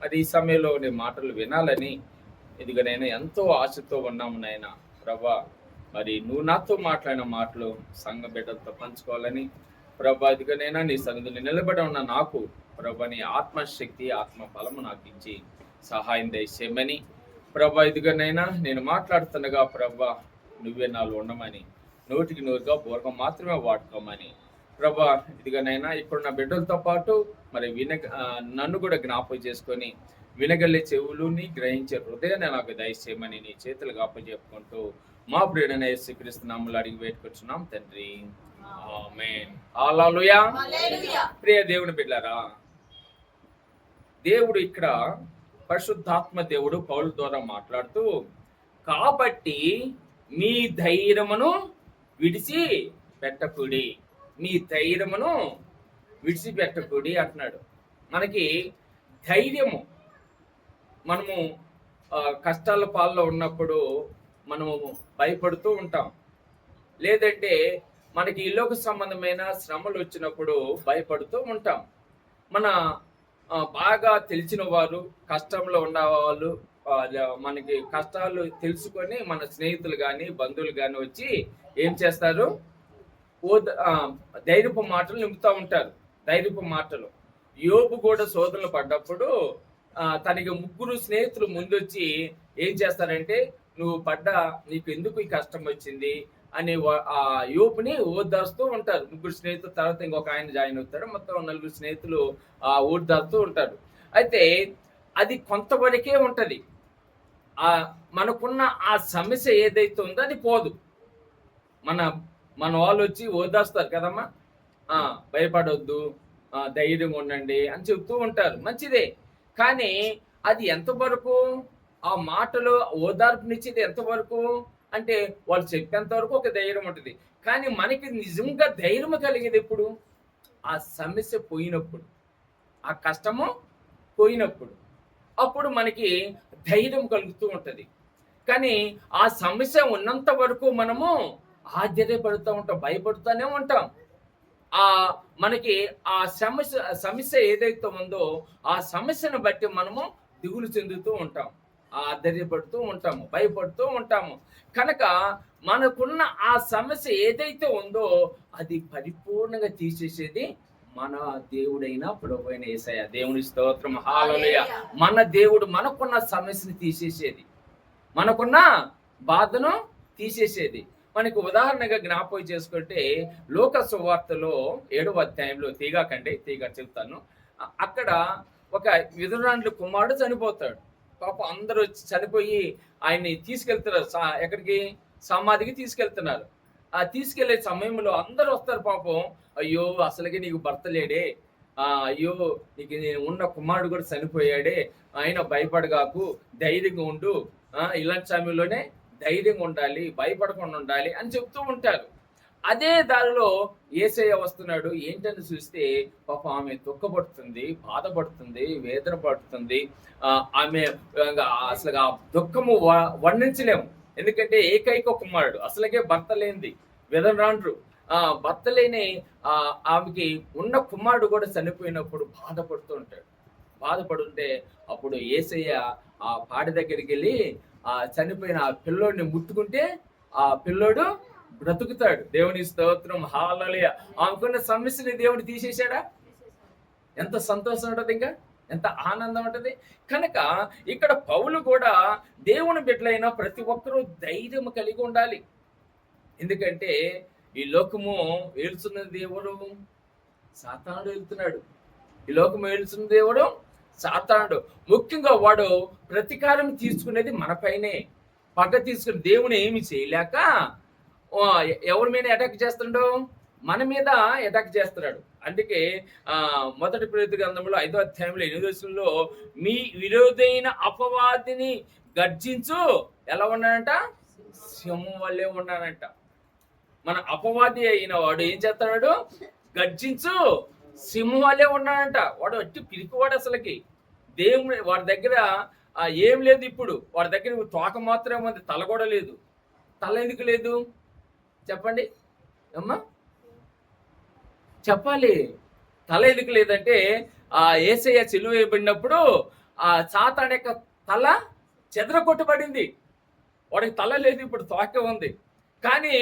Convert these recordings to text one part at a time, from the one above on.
మరి ఈ సమయంలో నీ మాటలు వినాలని ఇదిగనైనా ఎంతో ఆశతో ఉన్నాము నాయన. ప్రభా, మరి నువ్వు నాతో మాట్లాడిన మాటలు సంఘ బిడ్డలతో పంచుకోవాలని ప్రభా, ఇదిగనైనా నీ సన్నిధిని నిలబడి ఉన్న నాకు ప్రభా, నీ ఆత్మశక్తి ఆత్మ బలము నాకు ఇచ్చి సహాయం దయచేయమని ప్రభా, ఇదిగనైనా నేను మాట్లాడుతుండగా ప్రభా, నువ్వే నాలో ఉండమని, నూటికి నూరుగా పూర్వకం మాత్రమే వాడుకోమని ప్రభా, ఇదిగనైనా ఇప్పుడున్న బిడ్డలతో పాటు మరి నన్ను కూడా జ్ఞాపకం చేసుకొని వినగలిగే చెవులుని గ్రహించే హృదయాన్ని నాకు దయచేయమని నీ చేతులకు అప్పచెప్పుకుంటూ మా ప్రియుడైన యేసుక్రీస్తు నామములో అడిగి వేడుకొచ్చున్నాం తండ్రి, ఆమేన్. హల్లెలూయా. ప్రియ దేవుని బిడ్డలారా, దేవుడు ఇక్కడ పరిశుద్ధాత్మ దేవుడు పౌలు ద్వారా మాట్లాడుతూ, కాబట్టి మీ ధైర్యమును విడిచి పెట్టకుడి, మీ ధైర్యమును విడిచిపెట్టకుడి అంటున్నాడు. మనకి ధైర్యము, మనము కష్టాల పాల్లో ఉన్నప్పుడు మనము భయపడుతూ ఉంటాం, లేదంటే మనకి ఇల్లుకు సంబంధమైన శ్రమలు వచ్చినప్పుడు భయపడుతూ ఉంటాం. మన బాగా తెలిసిన వారు, కష్టంలో ఉన్న వాళ్ళు, మనకి కష్టాలు తెలుసుకొని మన స్నేహితులు కానీ బంధువులు కానీ వచ్చి ఏం చేస్తారు, ధైర్యపు మాటలు నింపుతూ ఉంటారు. ధైర్యపు మాటలు. యోబు కూడా శోధనలు పడ్డప్పుడు తనకి 3 స్నేహితులు ముందొచ్చి ఏం చేస్తారంటే, నీకు ఎందుకు ఈ కష్టం వచ్చింది అని ఆ యోబుని ఓదార్స్తూ ఉంటారు. 3 స్నేహితులు, తర్వాత ఇంకొక ఆయన జాయిన్ అవుతాడు, మొత్తం 4 స్నేహితులు ఓదార్స్తూ ఉంటారు. అయితే అది కొంతవరకే ఉంటది. మనకున్న ఆ సమస్య ఏదైతే ఉందో అది పోదు. మన వాళ్ళు వచ్చి ఓదార్స్తారు కదమ్మా, భయపడొద్దు, ధైర్యంగా ఉండండి అని చెప్తూ ఉంటారు, మంచిదే. కానీ అది ఎంతవరకు, ఆ మాటలు ఓదార్పునిచ్చేది ఎంతవరకు అంటే వాళ్ళు చెప్పేంత వరకు ఒక ధైర్యం ఉంటుంది. కానీ మనకి నిజంగా ధైర్యం కలిగేది ఎప్పుడు, ఆ సమస్య పోయినప్పుడు, ఆ కష్టము పోయినప్పుడు, అప్పుడు మనకి ధైర్యం కలుగుతూ ఉంటుంది. కానీ ఆ సమస్య ఉన్నంత వరకు మనము ఆశ్చర్యపడుతూ ఉంటాం, భయపడుతూనే ఉంటాం. మనకి ఆ సమస్య ఏదైతే ఉందో ఆ సమస్యను బట్టి మనము దిగులు చెందుతూ ఉంటాం, ఆశ్చర్యపడుతూ ఉంటాము, భయపడుతూ ఉంటాము. కనుక మనకున్న ఆ సమస్య ఏదైతే ఉందో అది పరిపూర్ణంగా తీసేసేది మన దేవుడైన ప్రభువైన యేసయ్య. దేవుని స్తోత్రం, హల్లెలూయా. మన దేవుడు మనకున్న సమస్యని తీసేసేది, మనకున్న బాధను తీసేసేది. మనకు ఉదాహరణగా జ్ఞాపకం చేసుకుంటే లోక సువార్తలో 7వ అధ్యాయంలో తీగ చెప్తాను. అక్కడ ఒక విధురాండ్ల కుమారుడు చనిపోతాడు. పాపం అందరూ చనిపోయి ఆయన్ని తీసుకెళ్తున్నారు, ఎక్కడికి, సమాధికి తీసుకెళ్తున్నారు. ఆ తీసుకెళ్లే సమయంలో అందరూ వస్తారు. పాపం, అయ్యో అసలుకి నీకు భర్త లేడే, అయ్యో నీకు ఉన్న కుమారుడు కూడా చనిపోయాడే, ఆయన భయపడగాకు, ధైర్యంగా ఉండు, ఇలాంటి సమయంలోనే ధైర్యంగా ఉండాలి, భయపడకుండా ఉండాలి అని చెప్తూ ఉంటారు. అదే దారిలో యేసయ్య వస్తున్నాడు. ఏంటని చూస్తే పాపం ఆమె దుఃఖపడుతుంది, బాధపడుతుంది, వేదన పడుతుంది. ఆమె అసలు ఆ దుఃఖము వర్ణించలేము. ఎందుకంటే ఏకైక కుమారుడు, అసలుకే భర్త లేనిది, విధవరాండ్రు, భర్త లేని ఆమెకి ఉన్న కుమారుడు కూడా చనిపోయినప్పుడు బాధపడుతూ ఉంటాడు. బాధపడుంటే అప్పుడు యేసయ్య ఆ పాడి దగ్గరికి వెళ్ళి చనిపోయిన ఆ పిల్లోడిని ముట్టుకుంటే ఆ పిల్లోడు బ్రతుకుతాడు. దేవుని స్తోత్రం, హల్లెలూయా. ఆమెకున్న సమస్యని దేవుడు తీసేశాడా? ఎంత సంతోషం ఉంటుంది, ఇంకా ఎంత ఆనందం ఉంటుంది. కనుక ఇక్కడ పౌలు కూడా దేవుని బిడ్డలైన ప్రతి ఒక్కరూ ధైర్యం కలిగి ఉండాలి. ఎందుకంటే ఈ లోకము ఏలుతున్న దేవుడు సాతానుడు వెళ్తున్నాడు. ఈ లోకము ఏలుతున్న దేవుడు సాతానుడు. ముఖ్యంగా వాడు ప్రతీకారం తీసుకునేది మన పైనే. పగ తీసుకుని దేవుని ఏమి చేయలేక ఎవరి మీద అటాక్ చేస్తున్నాడు, మన మీద అటాక్ చేస్తున్నాడు. అందుకే మొదటి ప్రేరిత గ్రంథంలో 5వ అధ్యాయంలో 8వ వచనంలో మీ విరోధైన అపవాదిని గర్జించు, ఎలా ఉన్నాడంట, సింహం వల్లే ఉన్నాడంట. మన అపవాది అయిన వాడు ఏం చేస్తున్నాడు, గర్జించు సింహం వల్లే ఉన్నాడంట. వాడు అట్టి పిరికివాడు. అసలుకి దేవుని వాడి దగ్గర ఏం లేదు. ఇప్పుడు వాడి దగ్గర తోక మాత్రమే ఉంది, తల కూడా లేదు. తల ఎందుకు లేదు చెప్పండి అమ్మా, చెప్పాలి. తల ఎందుకు లేదంటే యేసయ్య సిలువ వేయబడినప్పుడు ఆ సాతాను యొక్క తల చెదరగొట్టబడింది. వాడికి తల లేదు, ఇప్పుడు తోకే ఉంది. కానీ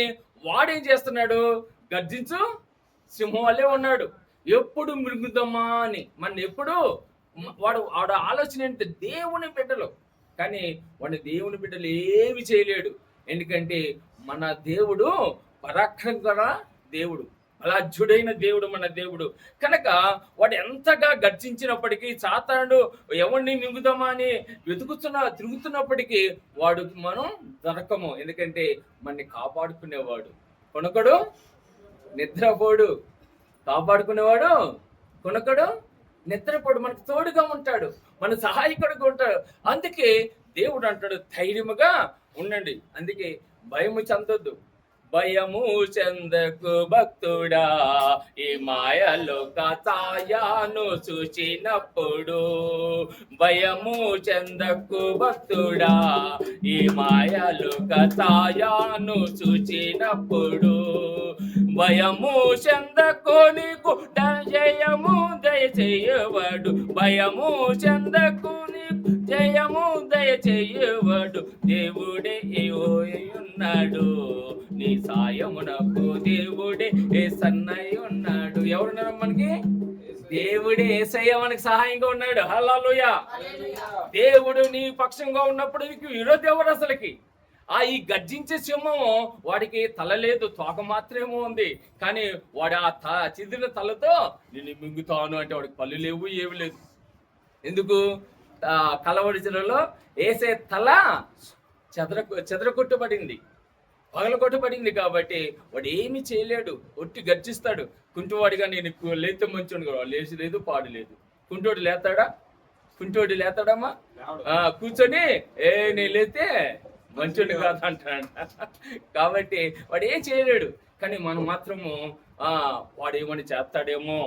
వాడేం చేస్తున్నాడు? గర్జించు సింహం వల్లే ఉన్నాడు. ఎప్పుడు మృంగుదమ్మా అని మన ఎప్పుడు వాడు ఆలోచన ఏంటి? దేవుని బిడ్డలు. కానీ వాడిని దేవుని బిడ్డలు ఏమి చేయలేడు. ఎందుకంటే మన దేవుడు పరాక్రమ దేవుడు, బలాఢ్యుడైన దేవుడు మన దేవుడు. కనుక వాడు ఎంతగా గర్జించినప్పటికీ, సాతానుడు ఎవరిని మింగుదామా అని తిరుగుతున్నప్పటికీ వాడు మనం దొరకము. ఎందుకంటే మనని కాపాడుకునేవాడు కొనకడు, నిద్రపోడు. కాపాడుకునేవాడు కొనకడు, నిద్రపోడు. మనకు తోడుగా ఉంటాడు, మన సహాయకుడుగా ఉంటాడు. అందుకే దేవుడు అంటాడు, ధైర్యముగా ఉండండి. అందుకే భయము చెందొద్దు. భయము చెందకు భక్తుడా, ఈ మాయలో ఛాయను చూచినప్పుడు. భయము చెందకు భక్తుడా, ఈ మాయలో ఛాయను చూచినప్పుడు. భయము చెందకు, నీకు జయము దయచేయవాడు. భయము చెందకు, నీకు జయము దయచేయవాడు. దేవుడే ఉన్నాడు, నీ సాయమునకు దేవుడే సన్నై ఉన్నాడు. ఎవరున్నారు మనకి? దేవుడే యేసయ్య మనకి సహాయంగా ఉన్నాడు. హల్లెలూయా. దేవుడు నీ పక్షంగా ఉన్నప్పుడు నీకు విరోధి ఎవరు అసలుకి? ఈ గర్జించే సింహము వాడికి తల లేదు, తోక మాత్రమే ఉంది. కానీ వాడు ఆ చిదిరిన తలతో నేను మింగుతాను అంటే వాడికి పళ్ళు లేవు, ఏమి లేదు. ఎందుకు? కలవరిలో యేసే తల చెదరగొట్టబడింది, పగలగొట్టబడింది. కాబట్టి వాడు ఏమి చేయలేడు, ఒట్టి గర్జిస్తాడు. కుంటివాడిగా నేను లేతే మంచోడు, లేచి లేదు, పాడు లేదు. కుంటోడు లేతాడమ్మా? కూర్చొని నేను లేతే మంచోడు కాదు అంటాడు. కాబట్టి వాడు ఏం చేయలేడు. కానీ మనం మాత్రము వాడు ఏమని చేస్తాడేమో,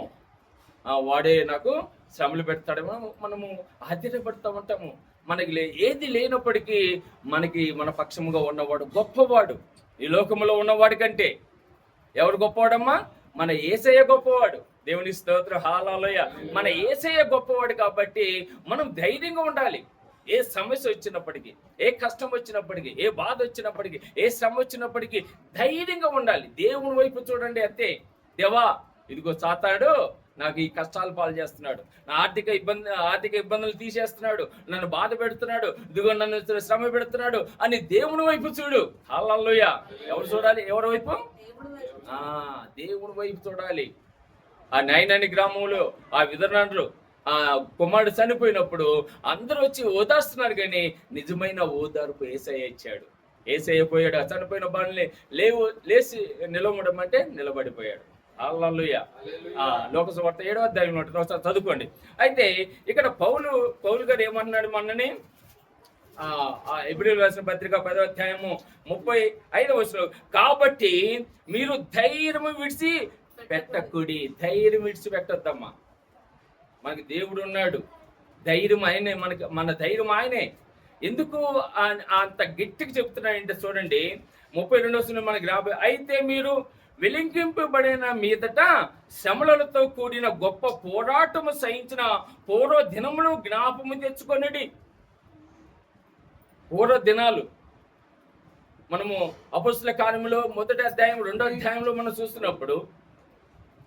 వాడే నాకు శ్రమలు పెడతాడేమో మనము ఆశ్చర్యపడుతూ ఉంటాము. మనకి ఏది లేనప్పటికీ మన పక్షముగా ఉన్నవాడు గొప్పవాడు. ఈ లోకంలో ఉన్నవాడి కంటే ఎవరు గొప్పవాడమ్మా? మన యేసయ్య గొప్పవాడు. దేవుని స్తోత్రం, హల్లెలూయా. మన యేసయ్య గొప్పవాడు. కాబట్టి మనం ధైర్యంగా ఉండాలి. ఏ సమస్య వచ్చినప్పటికీ, ఏ కష్టం వచ్చినప్పటికీ, ఏ బాధ వచ్చినప్పటికీ, ఏ శ్రమ వచ్చినప్పటికీ ధైర్యంగా ఉండాలి. దేవుని వైపు చూడండి అంతే. దేవా, ఇదిగో సాతాడు నాకు ఈ కష్టాలు పాలు చేస్తున్నాడు, నా ఆర్థిక ఇబ్బందులు తీసేస్తున్నాడు, నన్ను బాధ పెడుతున్నాడు, ఇదిగో నన్ను శ్రమ పెడుతున్నాడు అని దేవుని వైపు చూడు. హల్లెలూయా. ఎవరు చూడాలి? ఎవరి వైపు? దేవుని వైపు చూడాలి. ఆ నైనాని గ్రామంలో ఆ విధరణలు కుమారుడు చనిపోయినప్పుడు అందరూ వచ్చి ఓదార్స్తున్నారు, కానీ నిజమైన ఓదార్పు యేసయ్య ఇచ్చాడు. యేసయ్య పోయాడు, చనిపోయిన బాణని లేచి నిలవడం అంటే నిలబడిపోయాడు. హల్లెలూయా. లోక సువార్త 7వ అధ్యాయంలో ఒకసారి చదువుకోండి. అయితే ఇక్కడ పౌలు గారు ఏమన్నాడు మనని? హెబ్రీయులకు రాసిన పత్రిక 10వ అధ్యాయము 35వ వచనం, కాబట్టి మీరు ధైర్యం విడిచి పెట్టకుడి. ధైర్యం విడిచి పెట్టొద్దమ్మా. మనకి దేవుడు ఉన్నాడు, ధైర్యం ఆయనే. మన ధైర్యం ఆయనే. ఎందుకు అంత గట్టిగా చెప్తున్నాడంటే చూడండి, 32వ వచనం మనకి అయితే మీరు వెలింకింపబడిన మీదట శ్రమలతో కూడిన గొప్ప పోరాటము సహించిన పూర్వ దినములు జ్ఞాపము తెచ్చుకొనిడి. పూర్వ దినాలు మనము అపొస్తలుల కార్యములో 1వ అధ్యాయం 2వ అధ్యాయంలో మనం చూస్తున్నప్పుడు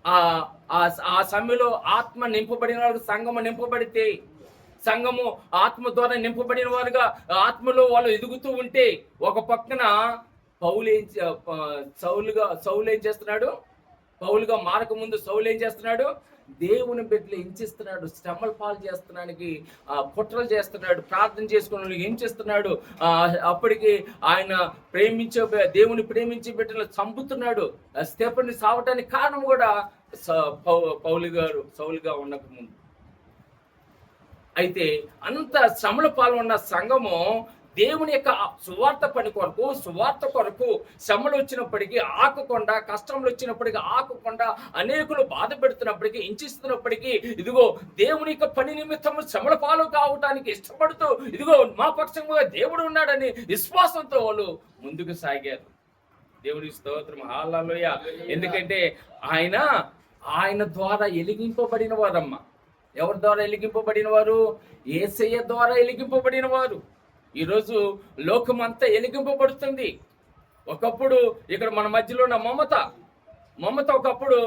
ఆ సమయంలో ఆత్మ నింపబడిన వారు సంఘము నింపబడితే, సంఘము ఆత్మ ద్వారా నింపబడిన వారుగా ఆత్మలో వాళ్ళు ఎదుగుతూ ఉంటే, ఒక పక్కన సౌలు ఏం చేస్తున్నాడు? పౌలుగా మారక ముందు సౌలు ఏం చేస్తున్నాడు? దేవుని బిడ్డలు హింసిస్తున్నాడు, శ్రమల పాలు చేస్తున్నానికి కుట్రలు చేస్తున్నాడు, ప్రార్థన చేసుకున్న ఏం చేస్తున్నాడు? అప్పటికి ఆయన దేవుని ప్రేమించే బిడ్డలు చంపుతున్నాడు. స్టెఫెనుని సావటానికి కారణం కూడా సౌలుగా ఉండక ముందు. అయితే అంత శ్రమల పాలు ఉన్న సంఘము దేవుని యొక్క సువార్త పని కొరకు, సువార్త కొరకు శ్రమలు వచ్చినప్పటికీ ఆకకుండా, కష్టములు వచ్చినప్పటికీ ఆకకుండా, అనేకులు బాధ పెడుతున్నప్పటికీ, హింసిస్తున్నప్పటికీ, ఇదిగో దేవుని యొక్క పని నిమిత్తము శ్రమల పాలు కావటానికి ఇష్టపడుతూ, ఇదిగో మా పక్షంగా దేవుడు ఉన్నాడని విశ్వాసంతో వాళ్ళు ముందుకు సాగారు. దేవుని స్తోత్రం, హల్లెలూయా. ఎందుకంటే ఆయన ద్వారా ఎలిగింపబడిన వారమ్మ. ఎవరి ద్వారా వెలిగింపబడిన వారు? యేసయ్య ద్వారా వెలిగింపబడిన వారు. ఈరోజు లోకమంతా వెలిగింపబడుతుంది. ఒకప్పుడు ఇక్కడ మన మధ్యలో ఉన్న మమత ఒకప్పుడు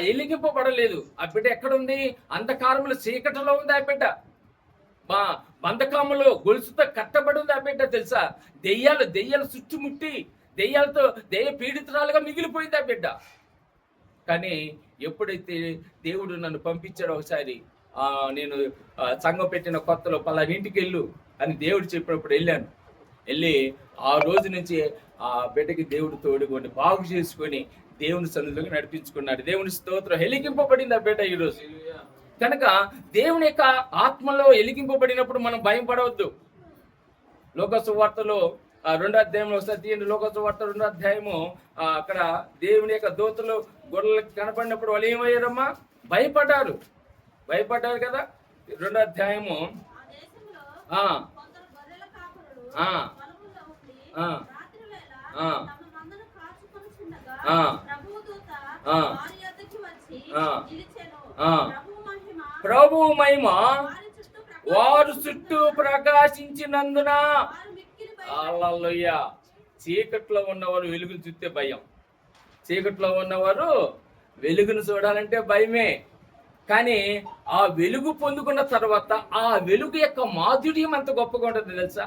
వెలిగింపబడలేదు. ఆ బిడ్డ ఎక్కడుంది? అంధకారముల చీకటిలో ఉంది ఆ బిడ్డ. బంధకాములు గొలుసుతో కట్టబడి ఉంది ఆ బిడ్డ. తెలుసా? దెయ్యాలు చుట్టుముట్టి దెయ్యాలతో దెయ్య పీడితురాలుగా మిగిలిపోయింది ఆ బిడ్డ. కానీ ఎప్పుడైతే దేవుడు నన్ను పంపించాడో, ఒకసారి నేను సంఘం పెట్టిన కొత్తలో పలానింటికి వెళ్ళు అని దేవుడు చెప్పినప్పుడు వెళ్ళి ఆ రోజు నుంచి ఆ బిడ్డకి దేవుడు తోడుకొని బాగు చేసుకొని దేవుని సన్నిధిలోకి నడిపించుకున్నాడు. దేవుని స్తోత్రం. వెలిగింపబడింది ఆ బిడ్డ ఈరోజు. కనుక దేవుని యొక్క ఆత్మలో వెలిగింపబడినప్పుడు మనం భయం పడవద్దు. లోకసువార్తలో 2వ అధ్యాయంలో ఒకసారి తీయండి. లోకసువార్త 2వ అధ్యాయము. అక్కడ దేవుని యొక్క దూతలు గొర్రెలకు కనపడినప్పుడు వాళ్ళు ఏమయ్యారమ్మా? భయపడ్డారు కదా. 2వ అధ్యాయము. ప్రభు మహిమ వారు చుట్టూ ప్రకాశించినందున, హల్లెలూయా. చీకట్లో ఉన్నవారు వెలుగును చూస్తే భయం. చీకట్లో ఉన్నవారు వెలుగును చూడాలంటే భయమే. కానీ ఆ వెలుగు పొందుకున్న తర్వాత ఆ వెలుగు యొక్క మాధుర్యం ఎంత గొప్పగా ఉంటుంది తెలుసా?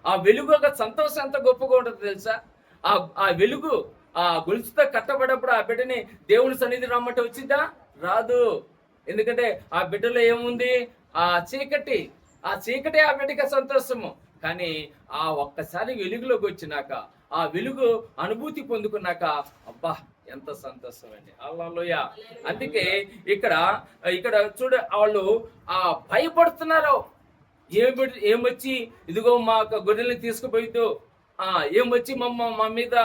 ఆ వెలుగు యొక్క సంతోషం ఎంత గొప్పగా ఉంటుంది తెలుసా? ఆ వెలుగు ఆ గొలుసుతో కట్టబడప్పుడు ఆ బిడ్డని దేవుని సన్నిధి రమ్మంటే వచ్చిందా? రాదు. ఎందుకంటే ఆ బిడ్డలో ఏముంది? ఆ చీకటి ఆ బిడ్డకి సంతోషము. కానీ ఆ ఒక్కసారి వెలుగులోకి వచ్చినాక, ఆ వెలుగు అనుభూతి పొందుకున్నాక, అబ్బా ఎంత సంతోషం అండి. హల్లెలూయా. అందుకే ఇక్కడ చూడ, వాళ్ళు భయపడుతున్నారు. ఏమొచ్చి ఇదిగో మా గొర్రెల్ని తీసుకుపోయిద్దు, ఏమొచ్చి మా మీద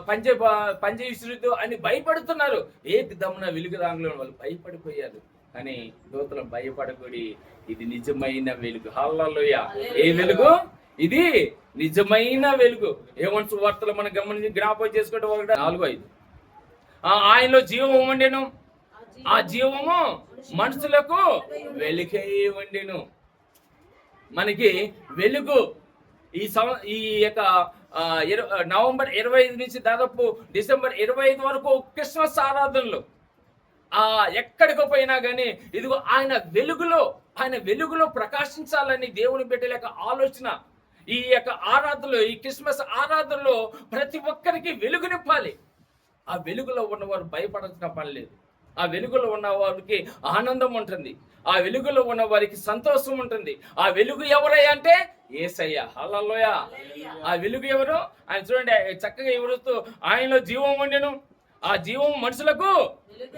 పంజే విసురుద్దు అని భయపడుతున్నారు. దమ్మున వెలుగు రాంగ్లో వాళ్ళు భయపడిపోయారు. కానీ దూతలు భయపడకూడి, ఇది నిజమైన వెలుగు. హల్లెలూయా. ఏ వెలుగు? ఇది నిజమైన వెలుగు. యోహాను సువార్తలో మనం గమనించి జ్ఞాపకం చేసుకుంటే 1:4-5. ఆయనలో జీవము ఉండెను, ఆ జీవము మనుషులకు వెలుగై ఉండెను. మనకి వెలుగు ఈ యొక్క నవంబర్ 25 నుంచి దాదాపు డిసెంబర్ 25 వరకు క్రిస్మస్ ఆరాధనలు. ఎక్కడికి పోయినా కానీ ఇదిగో ఆయన వెలుగులో ప్రకాశించాలని దేవుని బిడ్డల యొక్క ఆలోచన. ఈ యొక్క ఆరాధనలో, ఈ క్రిస్మస్ ఆరాధనలో ప్రతి ఒక్కరికి వెలుగు నింపాలి. ఆ వెలుగులో ఉన్నవారు భయపడాల్సిన పని లేదు. ఆ వెలుగులో ఉన్న వారికి ఆనందం ఉంటుంది. ఆ వెలుగులో ఉన్న వారికి సంతోషం ఉంటుంది. ఆ వెలుగు ఎవరయ్యా అంటే యేసయ్య. హల్లెలూయా. ఆ వెలుగు ఎవరు? ఆయన చూడండి, చక్కగా ఎవరుతూ ఆయనలో జీవం ఉండెను, ఆ జీవం మనుషులకు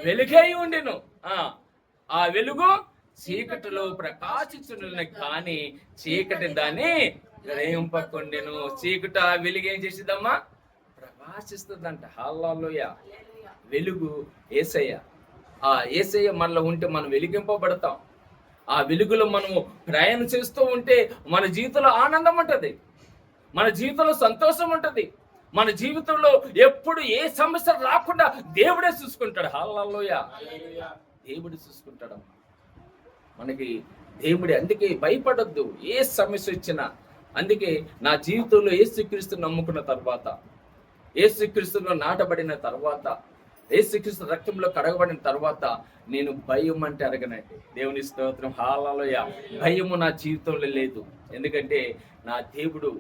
వెలుగై ఉండెను. ఆ వెలుగు చీకటిలో ప్రకాశించును, కానీ చీకటి దాన్ని గ్రహింపకుండెను. చీకటి ఆ వెలుగు ఏం చేసిద్దమ్మా? ప్రకాశిస్తుందంట. హల్లెలూయా. వెలుగు యేసయ్య. ఆ యేసయ్య మనలో ఉంటే మనం వెలిగింపబడతాం. ఆ వెలుగులో మనము ప్రయాణం చేస్తూ ఉంటే మన జీవితంలో ఆనందం ఉంటుంది, మన జీవితంలో సంతోషం ఉంటుంది. మన జీవితంలో ఎప్పుడు ఏ సమస్య రాకుండా దేవుడే చూసుకుంటాడు. హల్లెలూయా. దేవుడు చూసుకుంటాడమ్మా మనకి. దేవుడే. అందుకే భయపడొద్దు ఏ సమస్య వచ్చినా. అందుకే నా జీవితంలో యేసుక్రీస్తును నమ్ముకున్న తర్వాత, యేసుక్రీస్తులో నాటబడిన తర్వాత, యేసుక్రీస్తు రక్తంలో కడగబడిన తర్వాత నేను భయం అంటే అడగనండి. దేవుని స్తోత్రం. హల్లెలూయా. భయము నా జీవితంలో లేదు. ఎందుకంటే నా దేవుడు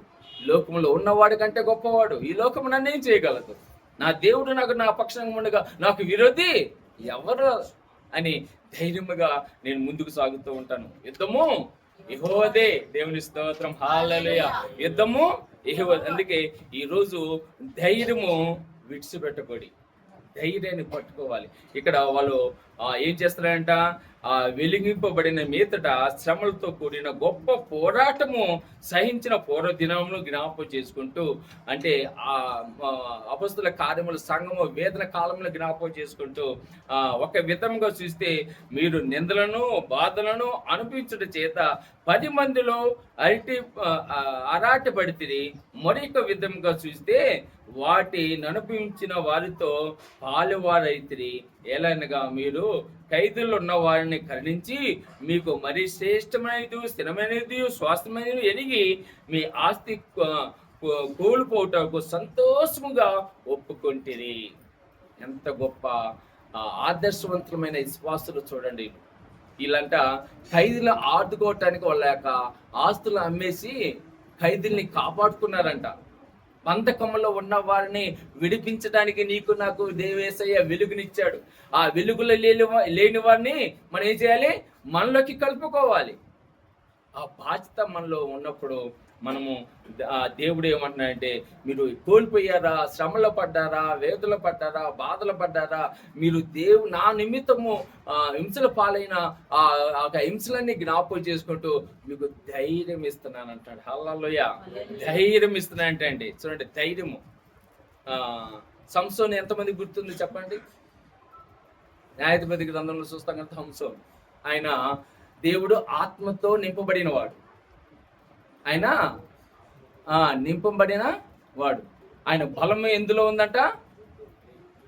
లోకంలో ఉన్నవాడి కంటే గొప్పవాడు. ఈ లోకము నన్ను ఏం చేయగలదు? నా దేవుడు నా పక్షంగా ఉండగా నాకు విరోధి ఎవరు అని ధైర్యముగా నేను ముందుకు సాగుతూ ఉంటాను. యుద్ధము యెహోవాదే. దేవుని స్తోత్రం. హల్లెలూయా. యుద్ధము యెహోవా. అందుకే ఈరోజు ధైర్యము విడిచిపెట్టకూడదు, ధైర్యాన్ని పట్టుకోవాలి. ఇక్కడ వాళ్ళు ఏం చేస్తారంట? వెలిగింపబడిన మీదట శ్రమలతో కూడిన గొప్ప పోరాటము సహించిన పూర్వ దినమును జ్ఞాపకం చేసుకుంటూ, అంటే అపొస్తలుల కార్యముల సంఘము వేదన కాలంలో జ్ఞాపకం చేసుకుంటూ, ఒక విధంగా చూస్తే మీరు నిందలను బాధలను అనిపించుట చేత 10 మందిలో అరాటపడితిరి. మరొక విధంగా చూస్తే వాటి నడిపించిన వారితో పాలువారైతిరి. ఏలనగా మీరు ఖైదుల్లో ఉన్న వారిని కరుణించి మీకు మరి శ్రేష్టమైనది, స్థిరమైనది, స్వాస్థ్యమైనది ఎరిగి మీ ఆస్తి కోల్పోవటకు సంతోషముగా ఒప్పుకొంటిరి. ఎంత గొప్ప ఆదర్శవంతమైన విశ్వాసులు చూడండి. వీళ్ళంట ఖైదీలు ఆదుకోవటానికి వాళ్ళ యొక్క ఆస్తులు అమ్మేసి ఖైదీల్ని కాపాడుకున్నారంట. బంధకములో ఉన్న వారిని విడిపించడానికి నీకు నాకు దేవేశయ్య వెలుగునిచ్చాడు. ఆ వెలుగులో లేని వారిని మనం ఏం చేయాలి? మనలోకి కలుపుకోవాలి. ఆ బాధ్యత మనలో ఉన్నప్పుడు మనము దేవుడు ఏమంటున్నాడంటే, మీరు కోల్పోయారా, శ్రమలో పడ్డారా, వేదనలు పడ్డారా, బాధలు పడ్డారా, మీరు నా నిమిత్తము హింసల పాలైన ఆ హింసలన్నీ జ్ఞాపకం చేసుకుంటూ మీకు ధైర్యం ఇస్తున్నాను అంటాడు. హల్లెలూయా. ధైర్యం ఇస్తున్నానంటే అండి, చూడండి ధైర్యము. సంసోను ఎంతమంది గుర్తుంది చెప్పండి? న్యాయాధిపతి గ్రంథంలో చూస్తాం కదా, సంసోను ఆయన దేవుడు ఆత్మతో నింపబడిన వాడు. ఆయన నింపబడిన వాడు. ఆయన బలం ఎందులో ఉందంట?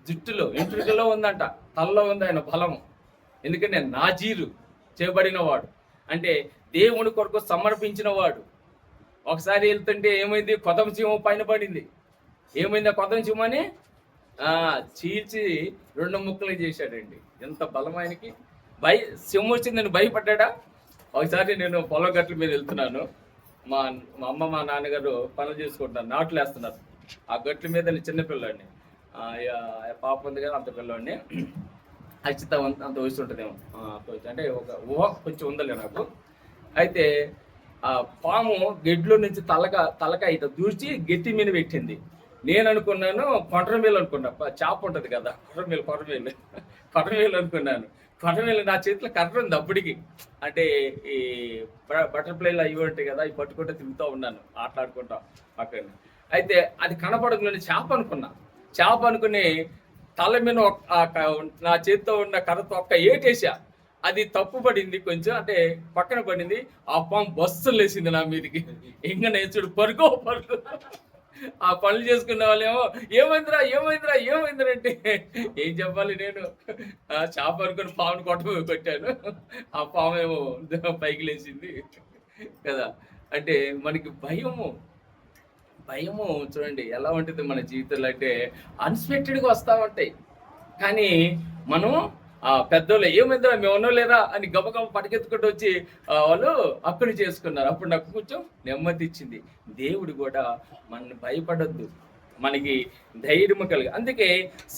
జుట్టులో, వెంట్రుకలో ఉందంట, తలలో ఉంది ఆయన బలము. ఎందుకంటే నాజీరు చేయబడిన వాడు, అంటే దేవుని కొరకు సమర్పించిన వాడు. ఒకసారి వెళ్తుంటే ఏమైంది? కొదమ సింహం పైన పడింది. ఏమైంది? ఆ కొదమ సింహాన్ని చీల్చి 2 ముక్కలు చేశాడండి. ఎంత బలం ఆయనకి! సింహం వచ్చిందని భయపడ్డా? ఒకసారి నేను పొలం గట్ల మీద వెళ్తున్నాను. మా అమ్మ మా నాన్నగారు పనులు చేసుకుంటున్నారు, నాట్లు వేస్తున్నారు. ఆ గట్ల మీద నేను చిన్నపిల్లాడిని, పాప ఉంది కదా, అంత పిల్లాడిని. అచ్చిత అంత వయసు ఉంటుందేమో, అంటే ఒక ఊహ కొంచెం ఉందలే నాకు. అయితే ఆ పాము గెడ్లో నుంచి తలక ఇట దూర్చి గట్టి మీద పెట్టింది. నేను అనుకున్నాను కొట్రమేలు అనుకున్నా, చేప ఉంటుంది కదా, కొట్రమేలు అనుకున్నాను. కొట్రమేలు నా చేతిలో కర్ర ఉంది అప్పటికి. అంటే ఈ బటర్ఫ్లైలు అవి ఉంటాయి కదా, అవి పట్టుకుంటూ తిరుగుతూ ఉన్నాను, ఆటలాడుకుంటా పక్కన. అయితే అది కనపడకుండా చేప అనుకుని తల మీద నా చేతితో ఉన్న కర్రతో ఏటేసా. అది తప్పు పడింది కొంచెం, అంటే పక్కన పడింది. ఆ పాము బస్సులు వేసింది నా మీదకి. ఇంకా నేను చూడు పరుగు. ఆ పనులు చేసుకున్న వాళ్ళేమో ఏమైందిరా అంటే ఏం చెప్పాలి? నేను చేప అనుకుని పాముని కొట్టాను. ఆ పాము ఏమో పైకి లేచింది కదా. అంటే మనకి భయము చూడండి ఎలా ఉంటుంది మన జీవితంలో. అంటే అన్ఎక్స్పెక్టెడ్గా వస్తూ ఉంటాయి. కానీ మనం పెద్దోళ్ళు ఏమైందిరా, మేము ఉన్నలేరా అని గబగబ పట్టుకెత్తుకుంటూ వచ్చి వాళ్ళు అక్కడి చేసుకున్నారు. అప్పుడు నాకు కొంచెం నెమ్మది ఇచ్చింది. దేవుడు కూడా మనల్ని భయపడొద్దు, మనకి ధైర్యం కలిగి. అందుకే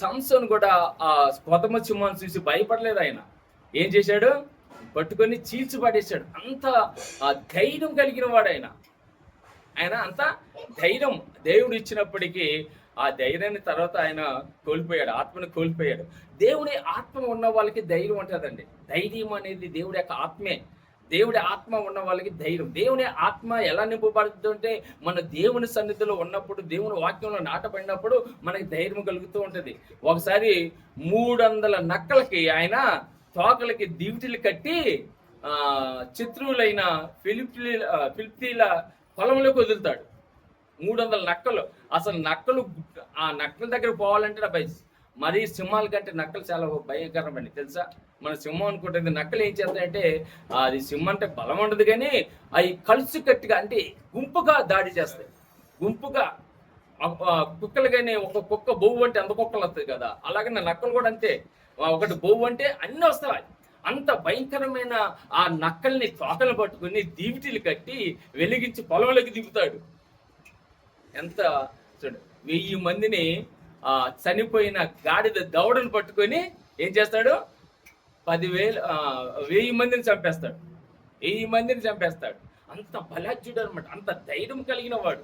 సంసోను కూడా ఆ కొదమ సింహాన్ని చూసి భయపడలేదు. ఆయన ఏం చేశాడు? పట్టుకొని చీల్చి పడేశాడు. అంత ధైర్యం కలిగిన వాడు ఆయన అంత ధైర్యం దేవుడు ఇచ్చినప్పటికీ ఆ ధైర్యాన్ని తర్వాత ఆయన కోల్పోయాడు, ఆత్మను కోల్పోయాడు. దేవుడి ఆత్మ ఉన్న వాళ్ళకి ధైర్యం ఉంటుందండి. ధైర్యం అనేది దేవుడి యొక్క ఆత్మే. దేవుడి ఆత్మ ఉన్న వాళ్ళకి ధైర్యం. దేవుని ఆత్మ ఎలా నింపబడుతుంటే మన దేవుని సన్నిధిలో ఉన్నప్పుడు, దేవుని వాక్యంలో నాటబడినప్పుడు మనకి ధైర్యం కలుగుతూ ఉంటుంది. ఒకసారి 300 నక్కలకి ఆయన తోకలకి దివిటీలు కట్టి శత్రువులైన ఫిలిప్తీల పొలంలోకి వదులుతాడు. 300 నక్కలు. అసలు ఆ నక్కల దగ్గర పోవాలంటే మరీ సింహాల కంటే నక్కలు చాలా భయంకరమండి, తెలుసా? మన సింహం అనుకుంటుంది, నక్కలు ఏం చేస్తాయంటే అది సింహం అంటే బలం ఉండదు, కానీ అవి కలిసి కట్టిగా, అంటే గుంపుగా దాడి చేస్తాయి. గుంపుగా కుక్కలు, కానీ ఒక కుక్క బొవ్వు అంటే అంత కుక్కలు వస్తాయి కదా, అలాగే నక్కలు కూడా అంతే. ఒకటి బొవ్వు అంటే అన్నీ వస్తాయి. అంత భయంకరమైన ఆ నక్కల్ని తోకలు పట్టుకుని దీవిటీలు కట్టి వెలిగించి పొలంలోకి దిగుతాడు. ఎంత చూడు, 1000 మందిని చనిపోయిన గాడిద దవడను పట్టుకొని ఏం చేస్తాడు? 10,000 మందిని చంపేస్తాడు. 1000 మందిని చంపేస్తాడు. అంత బలాజ్యుడు అనమాట, అంత ధైర్యం కలిగిన వాడు.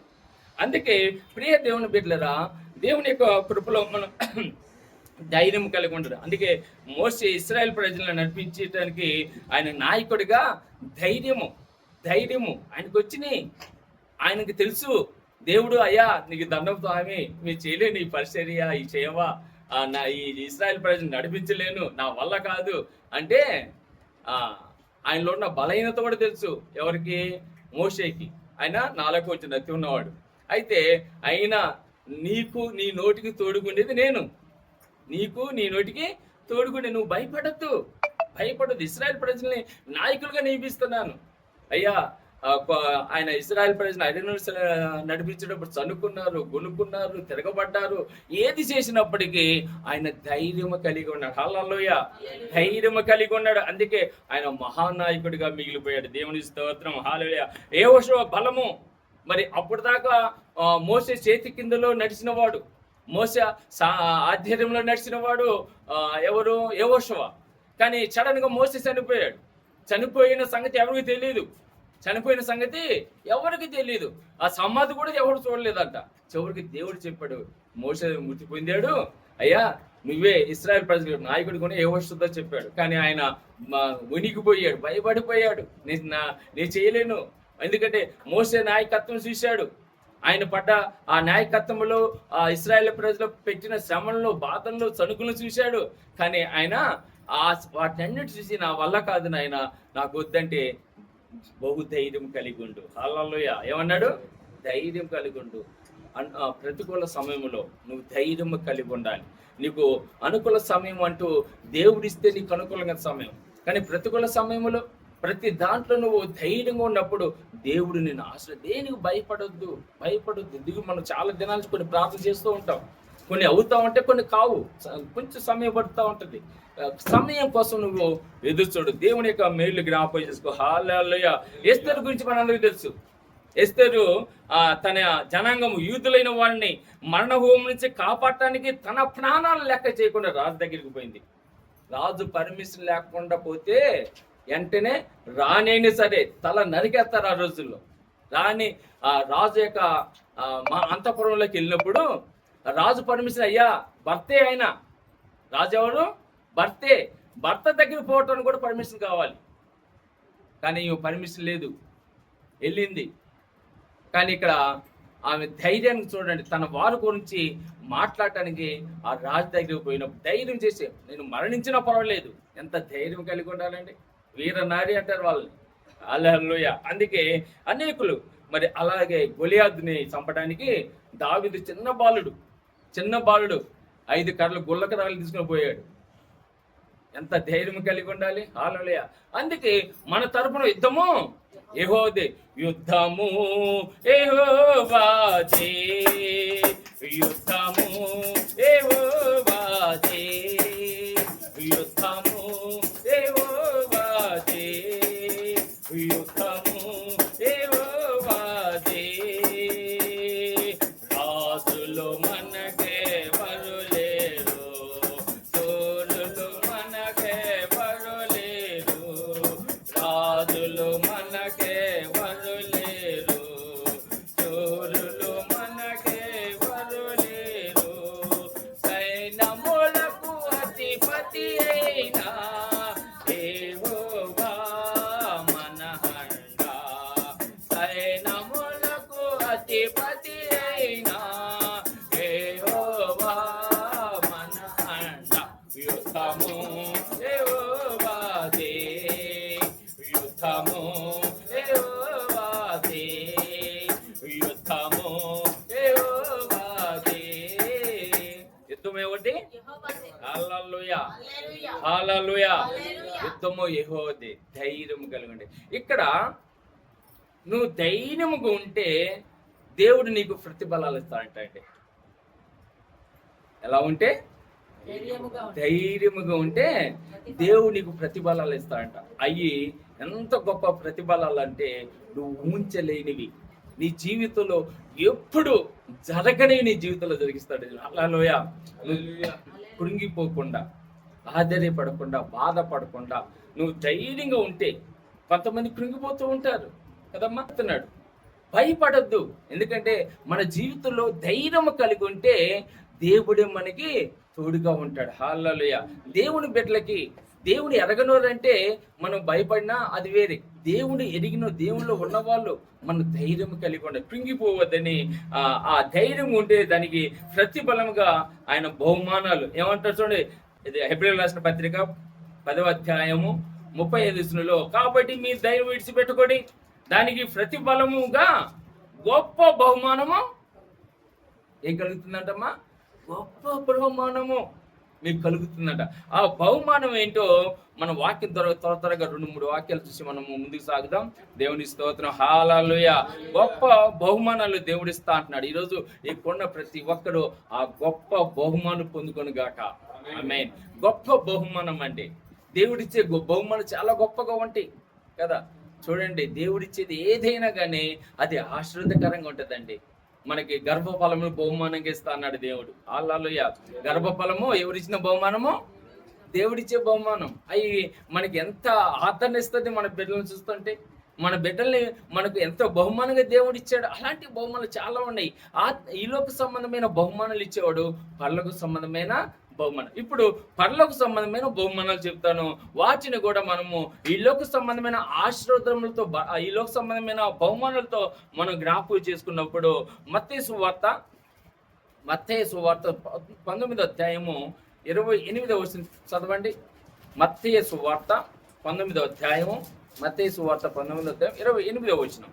అందుకే ప్రియ దేవుని బిడ్డలారా, దేవుని యొక్క కృపలో మనం ధైర్యం కలిగి ఉండదు. అందుకే మోసే ఇశ్రాయేల్ ప్రజలను నడిపించడానికి ఆయన నాయకుడిగా ధైర్యము ఆయనకు వచ్చినాయి. ఆయనకి తెలుసు, దేవుడు అయ్యా నీకు దండం స్వామి, మీరు చేయలేని ఈ పరిచర్య, ఈ చేయవా, ఈ ఇశ్రాయేల్ ప్రజలు నడిపించలేను, నా వల్ల కాదు అంటే ఆయనలో ఉన్న బలహీనత కూడా తెలుసు. ఎవరికి? మోషేకి. ఆయన 4 వచ్చిన అతి ఉన్నవాడు. అయితే అయినా నీకు నీ నోటికి తోడుకుండేది నేను. నీకు నీ నోటికి తోడుకుండే. నువ్వు భయపడద్దు. ఇశ్రాయేల్ ప్రజల్ని నాయకులుగా నియమిస్తున్నాను. అయ్యా ఆయన ఇశ్రాయేల్ ప్రజలను అరణ్యంలో నడిపించేటప్పుడు చనుకున్నారు, గొనుక్కున్నారు, తిరగబడ్డారు. ఏది చేసినప్పటికీ ఆయన ధైర్యము కలిగి ఉన్నాడు. హల్లెలూయా, ధైర్యము కలిగి ఉన్నాడు. అందుకే ఆయన మహానాయకుడిగా మిగిలిపోయాడు. దేవుని స్తోత్రం. హల్లెలూయా. యెహోషువ బలము. మరి అప్పుడు దాకా మోసే చేతి కిందలో నడిచిన వాడు, మోసే ఆధ్వర్యంలో నడిచిన వాడు ఎవరు? యెహోషువ. కానీ సడన్ గా మోసే చనిపోయాడు. చనిపోయిన సంగతి ఎవరికి తెలియదు. ఆ సమాధి కూడా ఎవరు చూడలేదంట. చివరికి దేవుడు చెప్పాడు, మోసే మృతి పొందాడు, అయ్యా నువ్వే ఇశ్రాయేల్ ప్రజలు నాయకుడు కూడా యెహోషువతో చెప్పాడు. కానీ ఆయన వణికిపోయాడు, భయపడిపోయాడు. నేను చేయలేను. ఎందుకంటే మోసే నాయకత్వం చూశాడు. ఆయన పడ్డ ఆ నాయకత్వంలో ఆ ఇశ్రాయేల్ ప్రజలు పెట్టిన శ్రమలను, బాధలను, చనుకులను చూశాడు. కానీ ఆయన వాటన్నిటి చూసి నా వల్ల కాదు నాయన, నాకు వద్దంటే బహుధైర్యం కలిగి ఉండు. హల్లెలూయా. ఏమన్నాడు? ధైర్యం కలిగి ఉండు. ప్రతికూల సమయంలో నువ్వు ధైర్యం కలిగి ఉండాలి. నీకు అనుకూల సమయం అంటూ దేవుడిస్తే నీకు అనుకూలంగా సమయం, కానీ ప్రతికూల సమయంలో ప్రతి దాంట్లో నువ్వు ధైర్యంగా ఉన్నప్పుడు దేవుడు నిన్ను దేనికి భయపడొద్దు. దిగు. మనం చాలా దినాలు కొన్ని ప్రార్థన చేస్తూ ఉంటాం, కొన్ని అవుతా ఉంటే కొన్ని కావు, కొంచెం సమయం పడుతూ ఉంటుంది. సమయం కోసం నువ్వు ఎదురు చూడు. దేవుని యొక్క మేలు జ్ఞాపకం చేసుకో. హల్లెలూయా. ఎస్తేరు గురించి మనందరికీ తెలుసు. ఎస్తేరు తన జనాంగము యూదులైన వారిని మరణహోమం నుంచి కాపాడటానికి తన ప్రాణాలు లెక్క చేయకుండా రాజు దగ్గరికి పోయింది. రాజు పర్మిషన్ లేకుండా పోతే వెంటనే రానైనా సరే తల నరికేస్తారు. ఆ రోజుల్లో రాజు యొక్క మా అంతఃపురంలోకి వెళ్ళినప్పుడు రాజు పర్మిషన్, అయ్యా భర్తే అయినా, రాజు ఎవరు? భర్త దగ్గర పోవటానికి కూడా పర్మిషన్ కావాలి. కానీ పర్మిషన్ లేదు, వెళ్ళింది. కానీ ఇక్కడ ఆమె ధైర్యాన్ని చూడండి. తన వారి గురించి మాట్లాడటానికి ఆ రాజు దగ్గరికి పోయినప్పుడు ధైర్యం చేసే, నేను మరణించినా పర్వాలేదు. ఎంత ధైర్యం కలిగి ఉండాలండి. వీరనారి అంటారు వాళ్ళని. హల్లెలూయా. అందుకే అనేకులు మరి అలాగే గొలియాతుని చంపడానికి దావీదు చిన్న బాలుడు 5 కర్రలు గుల్లకరాలు తీసుకుని పోయాడు. ఎంత ధైర్యం కలిగి ఉండాలి. హల్లెలూయా. అందుకే మన తరపున యుద్ధము యెహోవాదే. యుద్ధము యెహోవాదే, యుద్ధము యెహోవాదే, యుద్ధము యెహోవాదే, యుద్ధము యెహోవాదే. రాజులు మనకే వరులేరు, తోలులు మనకే వరులేరు, రాజులు మనకే వరులేరు, తోలులు మనకే వరులేరు. సైన్యములకు అధిపతి అయిన యెహోవా మన అండ, సైన్యములకు అధిపతి అయిన యెహోవా మన అండ. యుద్ధము యెహోవాదే, యుద్ధము యెహోవాదే, యుద్ధము యెహోవాదే. యుద్ధం ఏమిటి? హల్లెలూయా, హల్లెలూయా. యుద్ధము యెహోవాదే. ధైర్యం కలగండి. ఇక్కడ నువ్వు ధైర్యముగా ఉంటే దేవుడు నీకు ప్రతిఫలాలు ఇస్తాడంటే. ఎలా ఉంటే? ధైర్యముగా ఉంటే దేవుడు నీకు ప్రతిఫలాలు ఇస్తాడంట. అయ్యి ఎంత గొప్ప ప్రతిఫలాలు అంటే నువ్వు ఊహించలేనివి, నీ జీవితంలో ఎప్పుడు జరగని నీ జీవితంలో జరిగిస్తాడు. హల్లెలూయా. కృంగిపోకుండా, ఆశ్చర్యపడకుండా, బాధపడకుండా నువ్వు ధైర్యంగా ఉంటే. కొంతమంది కృంగిపోతూ ఉంటారు కదమ్మా. అంటున్నాడు భయపడద్దు. ఎందుకంటే మన జీవితంలో ధైర్యం కలిగి ఉంటే దేవుడే మనకి తోడుగా ఉంటాడు. హల్లెలూయా. దేవుని బిడ్డలకి దేవుని ఎరగనోరంటే మనం భయపడినా అది వేరే. దేవుని ఎరిగిన దేవుళ్ళు ఉన్నవాళ్ళు మన ధైర్యం కలిగి ఉండాలి. కృంగిపోవద్దని. ఆ ధైర్యం ఉంటే దానికి ప్రతిఫలముగా ఆయన బహుమానాలు ఏమంటారు చూడండి. ఇది హెబ్రీయులకు రాసిన పత్రిక 10వ అధ్యాయము 35 కాబట్టి మీ ధైర్యం విడిచిపెట్టుకోండి, దానికి ప్రతిఫలముగా గొప్ప బహుమానము ఏం కలుగుతుందంటమ్మా? గొప్ప బహుమానము మీకు కలుగుతుందంట. ఆ బహుమానం ఏంటో మన వాక్యం త్వరగా 2-3 వాక్యాలు చూసి మనము ముందుకు సాగుదాం. దేవుని స్తోత్రం, హల్లెలూయా. గొప్ప బహుమానాలు దేవుడిస్తా అంటున్నాడు. ఈరోజు ఇక్కడున్న ప్రతి ఒక్కరు ఆ గొప్ప బహుమానం పొందుకొని గాక. ఆమేన్. గొప్ప బహుమానం అండి. దేవుడిచ్చే బహుమానం చాలా గొప్పగా ఉంటాయి కదా. చూడండి, దేవుడిచ్చేది ఏదైనా కానీ అది ఆశీర్వాదకరంగా ఉంటుందండి. మనకి గర్భఫలము బహుమానంగా ఇస్తా అన్నాడు దేవుడు. హల్లెలూయా. గర్భఫలము ఎవరిచ్చిన బహుమానము? దేవుడిచ్చే బహుమానం. అవి మనకి ఎంత ఆదరణ ఇస్తుంది మన బిడ్డలను చూస్తుంటే. మన బిడ్డల్ని మనకు ఎంతో బహుమానంగా దేవుడు ఇచ్చాడు. అలాంటి బహుమానాలు చాలా ఉన్నాయి. ఈ లోక సంబంధమైన బహుమానాలు ఇచ్చేవాడు, పరలోక సంబంధమైన బహుమానం. ఇప్పుడు పరలోక సంబంధమైన బహుమానాలు చెప్తాను. వాటిని కూడా మనము ఈ లోక సంబంధమైన ఆశీర్వాదములతో, ఈ లోక సంబంధమైన బహుమానాలతో మనం జ్ఞాపకం చేసుకున్నప్పుడు మత్తయి సువార్త 19వ అధ్యాయము 28వ వచనం చదవండి. మత్తయి సువార్త 19వ అధ్యాయము 28వ వచనం.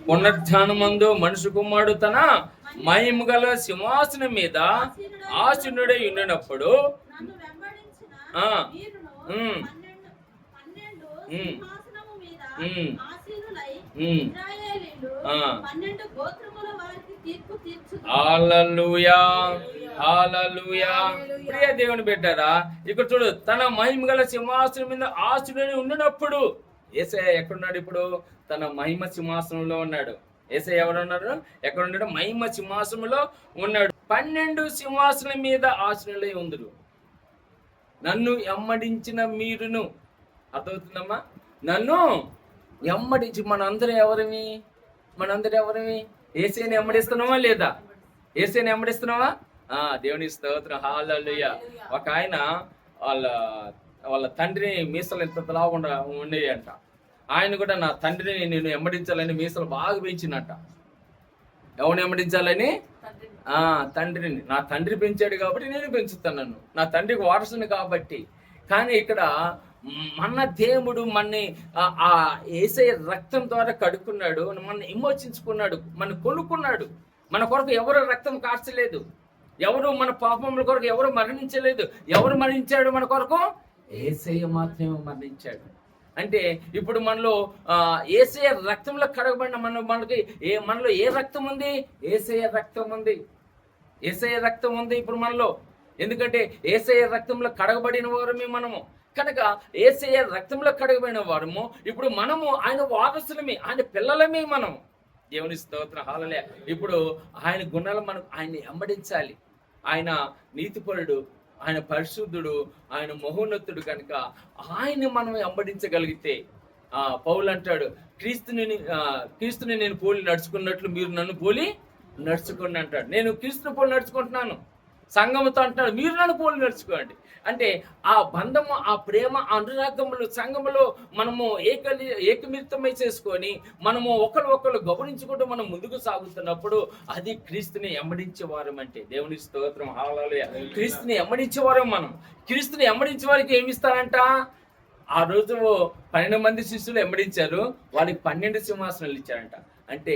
పునరుద్ధానమందు మనుష్య కుమారుడు తన మహిమ గల సింహాసనం మీద ఆసీనుడై ఉండినప్పుడు హల్లెలూయా, హల్లెలూయా. ప్రియ దేవుని బిడ్డలారా, ఇక్కడ చూడు, తన మహిమ గల సింహాసనం మీద ఆసీనుడై ఉండినప్పుడు. యేసయ్య ఎక్కడున్నాడు? ఇప్పుడు తన మహిమ సింహాసనంలో ఉన్నాడు. యేసయ్య ఎవరున్నాడు? ఎక్కడున్నాడు? మహిమ సింహాసనంలో ఉన్నాడు. 12 సింహాసనం మీద ఆసీనులై ఉందురు. నన్ను ఎమ్మడించిన మీరును. అర్థమవుతుందమ్మా? నన్ను ఎమ్మడించి మనందరం ఎవరివి? యేసయ్యని ఎమ్మడిస్తున్నావా లేదా? యేసయ్యని ఎమ్మడిస్తున్నావా? దేవుని స్తోత్రం, హల్లెలూయా. ఒక ఆయన వాళ్ళ తండ్రిని మీసలు ఎంత లాగా ఉండేయంట. ఆయన కూడా నా తండ్రిని నేను ఎమ్మడించాలని మీసలు బాగా పెంచినట్ట. ఎవరిని ఎమ్మడించాలని? తండ్రిని. నా తండ్రి పెంచాడు కాబట్టి నేను పెంచుతున్నాను, నా తండ్రికి వారసుని కాబట్టి. కానీ ఇక్కడ మన దేవుడు మనని ఆ యేసయ్య రక్తం ద్వారా కడుక్కున్నాడు, మన విమోచించుకున్నాడు, మన కొనుక్కున్నాడు. మన కొరకు ఎవరు రక్తం కార్చలేదు, ఎవరు మన పాపముల కొరకు ఎవరు మరణించలేదు. ఎవరు మరణించాడు మన కొరకు? యేసయ్య మాత్రమే మరణించాడు. అంటే ఇప్పుడు మనలో యేసయ్య రక్తంలో కడగబడిన మనలో ఏ రక్తం ఉంది? యేసయ్య రక్తం ఉంది. యేసయ్య రక్తం ఉంది ఇప్పుడు మనలో. ఎందుకంటే యేసయ్య రక్తంలో కడగబడిన వారమే మనము. కనుక యేసయ్య రక్తంలో కడగబడిన వారము. ఇప్పుడు మనము ఆయన వారసులమే, ఆయన పిల్లలమే మనము. దేవుని స్తోత్రం, హల్లెలూయా. ఇప్పుడు ఆయన గుణాలు మనం ఆయన్ని వెంబడించాలి. ఆయన నీతిపరుడు, ఆయన పరిశుద్ధుడు, ఆయన మహోన్నతుడు. కనుక ఆయన్ని మనం వెంబడించగలిగితే పౌలు అంటాడు, క్రీస్తుని నేను పోలి నడుచుకున్నట్లు మీరు నన్ను పోలి నడుచుకోండి అంటాడు. నేను క్రీస్తుని పోలి నడుచుకుంటున్నాను. సంఘముతో అంటున్నాడు, మీరు నన్ను పోలి నడుచుకోండి. అంటే ఆ బంధము, ఆ ప్రేమ, అనురాగములు సంఘములో మనము ఏకమితమై చేసుకొని మనము ఒకరు గౌరవించుకుంటూ మనం ముందుకు సాగుతున్నప్పుడు అది క్రీస్తుని ఎమ్మడించేవారం. అంటే దేవుని స్తోత్రం, హల్లెలూయా. క్రీస్తుని ఎమ్మడించేవారం మనం. క్రీస్తుని ఎమ్మడించే వారికి ఏమి ఇస్తారంట? ఆ రోజు 12 మంది శిష్యులు ఎమ్మడించారు, వారికి 12 సింహాసనాలు ఇచ్చారంట. అంటే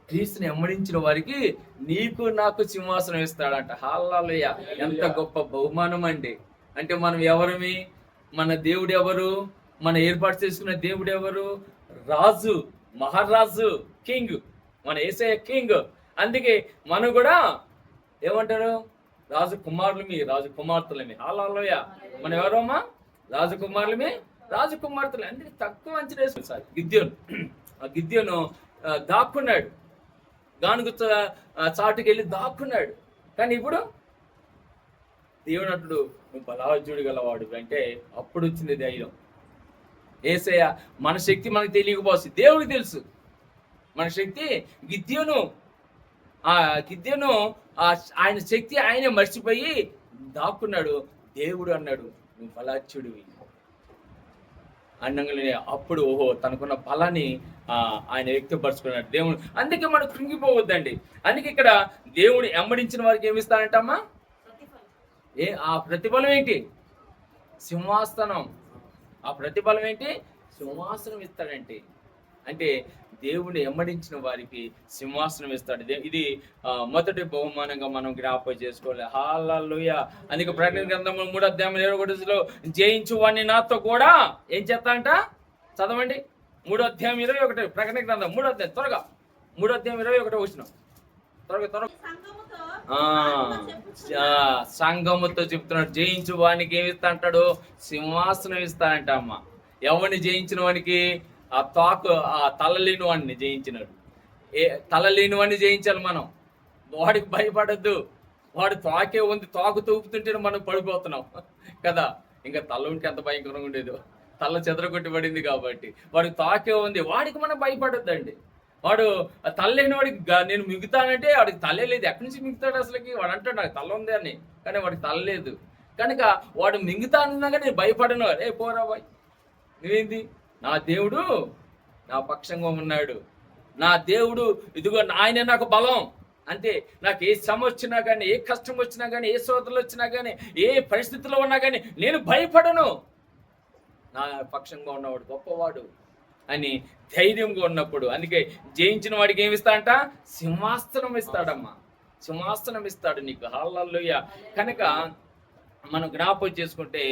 క్రీస్తుని ఎమ్మడించిన వారికి నీకు నాకు సింహాసనం ఇస్తాడంట. హల్లెలూయా. ఎంత గొప్ప బహుమానం అండి. అంటే మనం ఎవరిమి? మన దేవుడు ఎవరు? మన ఏర్పాటు చేసుకున్న దేవుడు ఎవరు? రాజు, మహారాజు, కింగ్. మన యేసయ్య కింగ్. అందుకే మనం కూడా ఏమంటారు? రాజకుమారులమి, రాజకుమార్తెలమి. హల్లెలూయా. మనం ఎవరమ్మా? రాజకుమారులమి, రాజకుమార్తెలు. అందుకే తక్కువ అంచనా వేసుకుంటారు. గిద్యోను దాక్కున్నాడు, గానుగు చాటుకి వెళ్ళి దాక్కున్నాడు. కానీ ఇప్పుడు దేవుడు అంటుడు, నువ్వు బలాజుడు గలవాడు అంటే అప్పుడు వచ్చింది ధైర్యం. యేసయ్య మన శక్తి మనకు తెలియకపోవచ్చు, దేవుడికి తెలుసు మన శక్తి. గిద్యోను ఆయన శక్తి ఆయనే మర్చిపోయి దాక్కున్నాడు. దేవుడు అన్నాడు, నువ్వు బలాచ్యుడివి అన్నగానే అప్పుడు తనకున్న బలాన్ని ఆయన వ్యక్తపరుచుకున్నాడు దేవుడు. అందుకే మనం కృంగిపోవద్దండి. అందుకే ఇక్కడ దేవుడు ఎమ్మడించిన వారికి ఏమిస్తానంటమ్మా? ఆ ప్రతిఫలం ఏంటి? సింహాసనం. ఆ ప్రతిఫలం ఏంటి? సింహాసనం ఇస్తాడంటే. అంటే దేవుని ఎమ్మడించిన వారికి సింహాసనం ఇస్తాడు. ఇది మొదటి బహుమానంగా మనం జ్ఞాపకం చేసుకోవాలి. హల్లెలూయా. అందుకే ప్రకటన గ్రంథం 3:21 జయించు వాడిని నాతో కూడా ఏం చేస్తాడంట? చదవండి. 3:21 ప్రకటన గ్రంథం 3 త్వరగా 3:21 వచ్చిన త్వరగా సంఘముతో చెప్తున్నాడు. జయించు వానికి ఏమి ఇస్తా అంటాడు? సింహాసనం ఇస్తానంట అమ్మ. ఎవరిని జయించిన వానికి? ఆ తల లేని వాడిని జయించినాడు. తల లేని వాడిని జయించాలి మనం. వాడికి భయపడద్దు. వాడు తాకే ఉంది, తాకు తూపుతుంటే మనం పడిపోతున్నాం కదా. ఇంకా తల ఉంటే ఎంత భయంకరంగా ఉండేదో. తల చెదరగొట్టబడింది కాబట్టి వాడికి తాకే ఉంది, వాడికి మనం భయపడొద్దండి. వాడు తల లేని వాడికి నేను మిగుతానంటే వాడికి తలే లేదు. ఎక్కడి నుంచి మిగుతాడు అసలుకి? వాడు అంటాడు నాకు తల ఉంది అని, కానీ వాడికి తల లేదు. కనుక వాడు మిగుతానగా నేను భయపడను. అరే పోరా బాయ్, నువ్వేంది? నా దేవుడు నా పక్షంగా ఉన్నాడు. నా దేవుడు ఇదిగో ఆయన నాకు బలం. అంతే. నాకు ఏ శ్రమ వచ్చినా కానీ, ఏ కష్టం వచ్చినా కానీ, ఏ సోదరులు వచ్చినా కానీ, ఏ పరిస్థితుల్లో ఉన్నా కానీ నేను భయపడను. నా పక్షంగా ఉన్నవాడు గొప్పవాడు అని ధైర్యంగా ఉన్నప్పుడు. అందుకే జయించిన వాడికి ఏమి ఇస్తాడంట? సింహాసనం ఇస్తాడమ్మా. సింహాసనం ఇస్తాడు నీకు. హల్లెలూయా. కనుక మనం జ్ఞాపకం చేసుకుంటే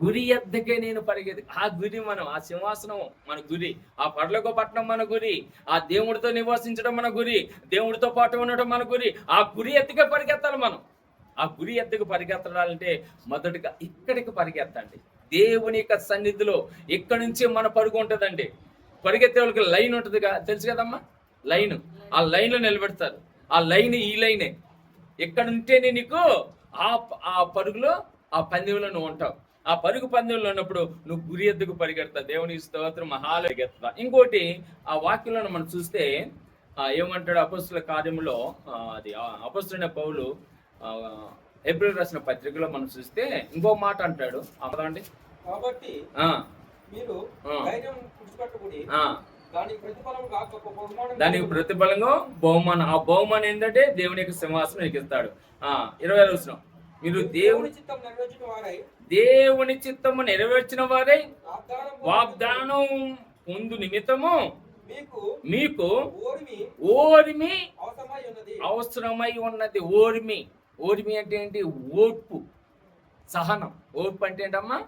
గురి ఎద్దకే నేను పరిగెత్తి. ఆ గురి మనం, ఆ సింహాసనం మన గురి, ఆ పరలోక పట్టణం మన గురి, ఆ దేవుడితో నివసించడం మన గురి, దేవుడితో పాటు ఉండడం మన గురి. ఆ గురి ఎద్దకే పరిగెత్తాలి మనం. ఆ గురి ఎద్దకు పరిగెత్తడాలంటే మొదటిగా ఇక్కడికి పరిగెత్తండి. దేవుని యొక్క సన్నిధిలో ఇక్కడి నుంచి మన పరుగు ఉంటుందండి. పరిగెత్తే వాళ్ళకి లైన్ ఉంటుంది తెలుసు కదమ్మా, లైన్. ఆ లైన్లో నిలబెడతారు. ఆ లైన్ ఈ లైనే. ఇక్కడ ఉంటేనే నీకు ఆ పరుగులో, ఆ పందెంలో నువ్వు ఉంటావు. ఆ పరుగు పందెంలో ఉన్నప్పుడు నువ్వు గురి ఎద్దుకు పరిగెడతావు. దేవుని స్తోత్రం, మహాలగెత్తా. ఇంకోటి ఆ వాక్యంలో మనం చూస్తే ఏమంటాడు? అపొస్తలుల కార్యములో అది అపొస్తలుడైన పౌలు ఏప్రిల్ రాసిన పత్రికలో మనం చూస్తే ఇంకో మాట అంటాడు. అపదండి. కాబట్టి మీరు దానికి ప్రతిఫలంగా బహుమానం. ఆ బహుమానం ఏంటంటే దేవుని యొక్క సింహాసనం ఎక్కిస్తాడు. 20 వచనం, మీరు దేవుని చిత్తము నెరవేర్చిన వారై వాగ్దానం ముందు నిమిత్తము మీకు ఓర్మి అవసరమై ఉన్నది. ఓర్మి అంటే ఏంటి? ఓర్పు, సహనం. ఓర్పు అంటే ఏంటమ్మా?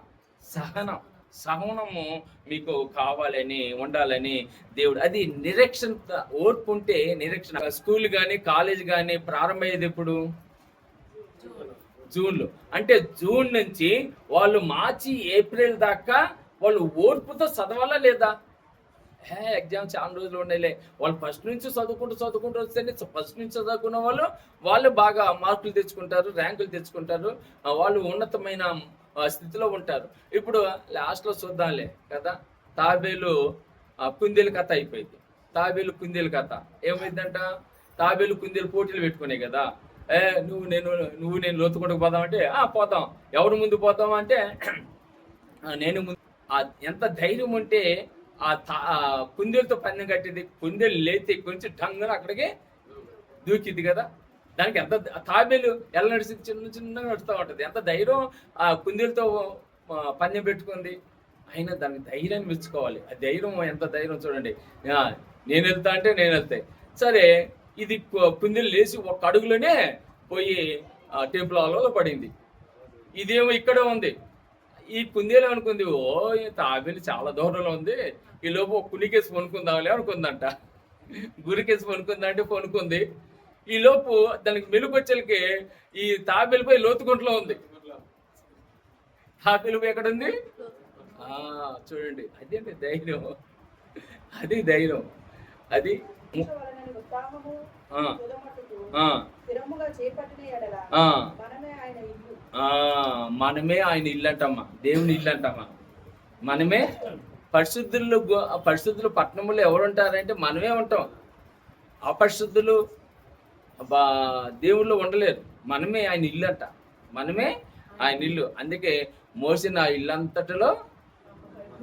సహనము మీకు కావాలని, ఉండాలని దేవుడు. అది నిరీక్షణ. ఓర్పు ఉంటే నిరీక్షణ. స్కూల్ కానీ కాలేజ్ కానీ ప్రారంభమయ్యేది ఎప్పుడు? జూన్లో. అంటే జూన్ నుంచి వాళ్ళు మార్చి ఏప్రిల్ దాకా వాళ్ళు ఓర్పుతో చదవాలా లేదా? ఎగ్జామ్ చాలా రోజులు ఉండేలే. వాళ్ళు ఫస్ట్ నుంచి చదువుకుంటూ వస్తేనే ఫస్ట్ నుంచి చదువుకున్న వాళ్ళు బాగా మార్కులు తెచ్చుకుంటారు, ర్యాంకులు తెచ్చుకుంటారు, వాళ్ళు ఉన్నతమైన స్థితిలో ఉంటారు. ఇప్పుడు లాస్ట్లో చూద్దాంలే కదా. తాబేలు కుందేలు కథ అయిపోయింది. తాబేలు కుందేలు కథ ఏమైందంట? తాబేలు కుందేలు పోటీలు పెట్టుకున్నాయి కదా. నువ్వు నేను లోతుకుంటూ పోదామంటే పోతాం. ఎవరు ముందు పోతాం అంటే నేను ముందు. ఎంత ధైర్యం ఉంటే ఆ కుందేలుతో పందెం కట్టేది. కుందేలు లేతే కొంచెం టంగున అక్కడికి దూకిద్ది కదా. దానికి ఎంత తాబేలు ఎలా నడిచింది? చిన్నగా నడుస్తూ ఉంటుంది. ఎంత ధైర్యం ఆ కుందేలుతో పందెం పెట్టుకుంది. అయినా దానికి ధైర్యాన్ని మెచ్చుకోవాలి. ఆ ధైర్యం ఎంత ధైర్యం చూడండి. నేను వెళ్తా అంటే నేను వెళ్తాయి. సరే, ఇది కుందేలు లేచి ఒక అడుగులోనే పోయి టెంపుల్ హాల్లో పడింది. ఇదేమో ఇక్కడే ఉంది. ఈ కుందేలు అనుకుంది, తాబేలు చాలా దూరంలో ఉంది, ఈ లోపు కులికేసి కొనుక్కుందాంలే అనుకుందంట. గురికేసి కొనుక్కుందా అంటే కొనుక్కుంది. ఈ లోపు దానికి మెలుకొచ్చలకి ఈ తాబేలు పోయి లోతుకుంటలో ఉంది. తాబేలు ఎక్కడుంది? చూడండి, అదేంటి ధైర్యం. అది ధైర్యం. అది మనమే ఆయన ఇల్లు అంటమ్మా. దేవుని ఇల్లు అంటమ్మా. మనమే పరిశుద్ధులు పట్టణంలో ఎవరు ఉంటారంటే మనమే ఉంటాం. అపరిశుద్ధులు దేవుళ్ళు ఉండలేరు. మనమే ఆయన ఇల్లు అంట. మనమే ఆయన ఇల్లు. అందుకే మోసే నా ఇల్లంతటిలో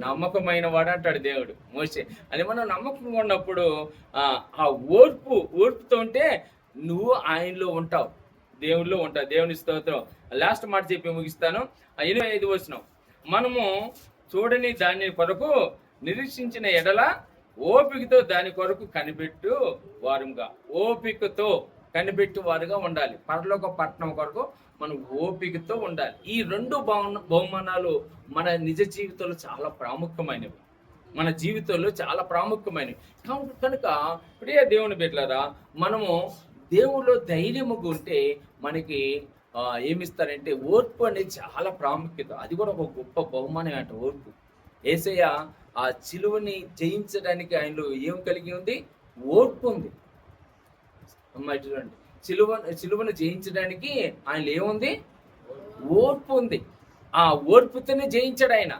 నమ్మకమైన వాడు అంటాడు దేవుడు మోసే అని. మనం నమ్మకంగా ఉన్నప్పుడు ఆ ఓర్పుతో ఉంటే నువ్వు ఆయనలో ఉంటావు. దేవుల్లో ఉంటారు. దేవుని స్తోత్రం. లాస్ట్ మాట చెప్పి ముగిస్తాను. 25 వచనం. మనము చూడని దాని కొరకు నిరీక్షించిన ఎడల ఓపికతో దాని కొరకు కనిపెట్టు వారుగా, ఓపికతో కనిపెట్టు వారుగా ఉండాలి. పరలోక పట్టణం కొరకు మనం ఓపికతో ఉండాలి. ఈ 2 బహుమానాలు మన నిజ జీవితంలో చాలా ప్రాముఖ్యమైనవి. మన జీవితంలో చాలా ప్రాముఖ్యమైనవి. కనుక ప్రియ దేవుని బిడ్డలారా, మనము దేవుల్లో ధైర్యముగా ఉంటే మనకి ఏమిస్తారంటే ఓర్పు అనేది చాలా ప్రాముఖ్యత. అది కూడా ఒక గొప్ప బహుమానం అంట ఓర్పు. యేసయ్య ఆ సిలువని జయించడానికి ఆయనలో ఏం కలిగి ఉంది? ఓర్పు ఉంది. అమ్మాయి చూడండి, సిలువను జయించడానికి ఆయనలో ఏముంది? ఓర్పు ఉంది. ఆ ఓర్పుతోనే జయించాడు ఆయన.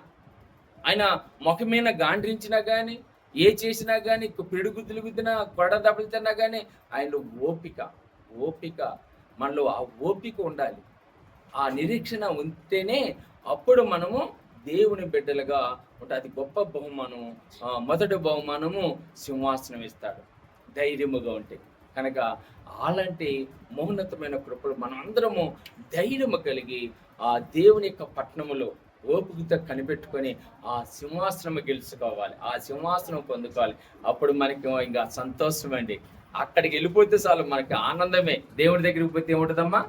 ఆయన ముఖం మీద గాండ్రించినా కానీ, ఏ చేసినా కానీ, పిడుగుద్దులు గుద్దినా, కొడ దెబ్బలుతున్నా కానీ ఆయనలో ఓపిక మనలో ఆ ఓపిక ఉండాలి. ఆ నిరీక్షణ ఉంటేనే అప్పుడు మనము దేవుని బిడ్డలుగా ఉంటాం. అది గొప్ప బహుమానం. మొదటి బహుమానము సింహాసనం ఇస్తాడు ధైర్యముగా ఉంటే. కనుక అలాంటి మౌన్నతమైన కృపలు మనం అందరము ధైర్యము కలిగి ఆ దేవుని యొక్క పట్టణములో ఓపికతో కనిపెట్టుకొని ఆ సింహాసనం గెలుచుకోవాలి, ఆ సింహాసనం పొందుకోవాలి. అప్పుడు మనకి ఇంకా సంతోషం అండి. అక్కడికి వెళ్ళిపోతే చాలు మనకి ఆనందమే. దేవుడి దగ్గరికి పోతే ఏముంటుందమ్మా?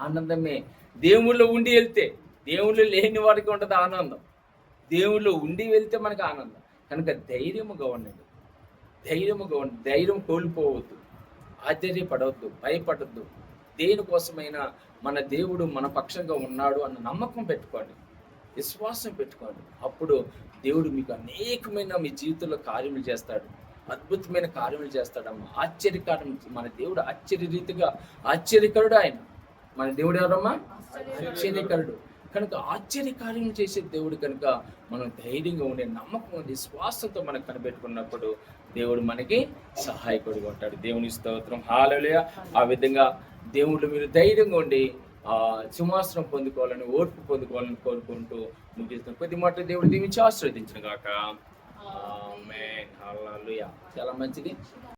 ఆనందమే. దేవుళ్ళు ఉండి వెళ్తే, దేవుళ్ళు లేని వాడికి ఉంటుంది ఆనందం. దేవుళ్ళు ఉండి వెళ్తే మనకి ఆనందం. కనుక ధైర్యముగా ఉండండి, ధైర్యం కోల్పోవద్దు, ఆశ్చర్యపడవద్దు, భయపడద్దు. దేనికోసమైనా మన దేవుడు మన పక్షంగా ఉన్నాడు అన్న నమ్మకం పెట్టుకోండి, విశ్వాసం పెట్టుకోండి. అప్పుడు దేవుడు మీకు అనేకమైన మీ జీవితంలో కార్యములు చేస్తాడు, అద్భుతమైన కార్యములు చేస్తాడమ్మా. ఆశ్చర్యకారం. మన దేవుడు ఆశ్చర్యకరుడు. ఆయన మన దేవుడు ఎవరమ్మా? ఆశ్చర్యకరుడు. కనుక ఆశ్చర్యకార్యం చేసే దేవుడు. కనుక మనం ధైర్యంగా ఉండే నమ్మకం, విశ్వాసంతో మనం కనిపెట్టుకున్నప్పుడు దేవుడు మనకి సహాయకుడిగా ఉంటాడు. దేవుని స్తోత్రం. హల్లెలూయా. ఆ విధంగా దేవుడు మీరు ధైర్యంగా ఉండి సింహాసనం పొందుకోవాలని, ఓర్పు పొందుకోవాలని కోరుకుంటూ ముగిస్తాం. కొద్ది మాట దేవుడు దీవించి ఆశీర్వదించును గాక. ఆమేన్. హల్లెలూయా. చాలా మంచిది.